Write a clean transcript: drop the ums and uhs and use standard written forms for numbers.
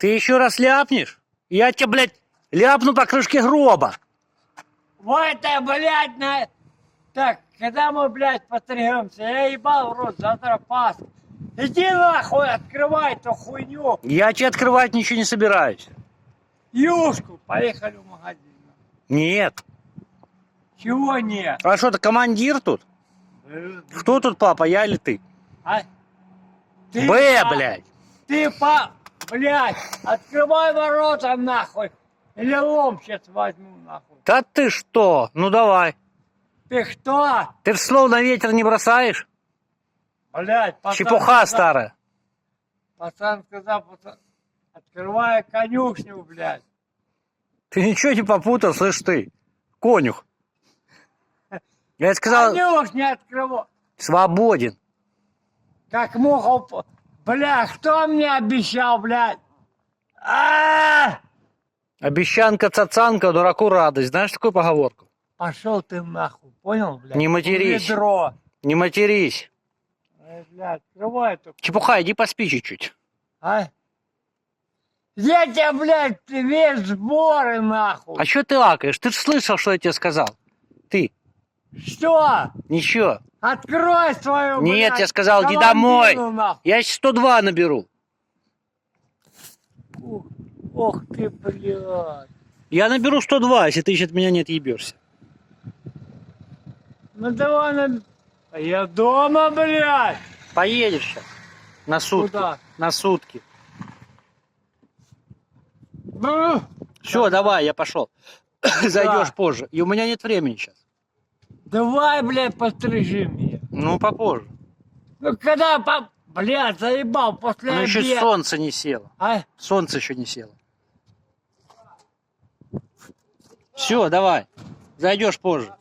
Ты еще раз ляпнешь? Я тебе, блядь, ляпну по крышке гроба. Вот это, блядь, на... Так, когда мы, блядь, постригемся? Я ебал в рот, завтра Пасха. Иди нахуй, открывай эту хуйню. Я тебе открывать ничего не собираюсь. Юшку, поехали в магазин. Нет. Чего нет? А что, ты командир тут? Кто тут папа, я или ты? А? Ты, Блядь. Ты, блядь, открывай ворота нахуй. Или лом сейчас возьму нахуй. Да ты что? Ну давай. Ты кто? Ты в слов на ветер не бросаешь? Блядь, пацан Чепуха сказал, старая. Пацан сказал, открывай конюшню, блядь. Ты ничего не попутал, слышь ты. Конюх. Я сказал, Конюшню открывай. свободен. Как муха. Бля, кто мне обещал, блядь? Обещанка цацанка, дураку радость. Знаешь такую поговорку? Пошел ты нахуй, понял, блядь? Не матерись. Ведро. Не матерись. Блядь, открывай эту. Чепуха, иди поспи чуть-чуть. А? Я тебя, блядь, весь сборы нахуй. А что ты лакаешь? Ты же слышал, что я тебе сказал? Ты. Что? Ничего. Открой свою, Нет, блядь, я сказал, иди командину, домой. нахуй. Я сейчас 102 наберу. Ох ты, блядь. Я наберу 102, если ты еще от меня не отъебешься. Ну давай на... Я дома, блядь. Поедешь сейчас. На сутки. Куда? На сутки. Ну, Все, давай, я пошел. Зайдешь позже. И у меня нет времени сейчас. давай, блядь, пострижи меня. Ну, попозже. Ну когда, блядь, заебал после Но еще обеда. солнце не село. А? Солнце еще не село. Все, давай. Зайдешь позже.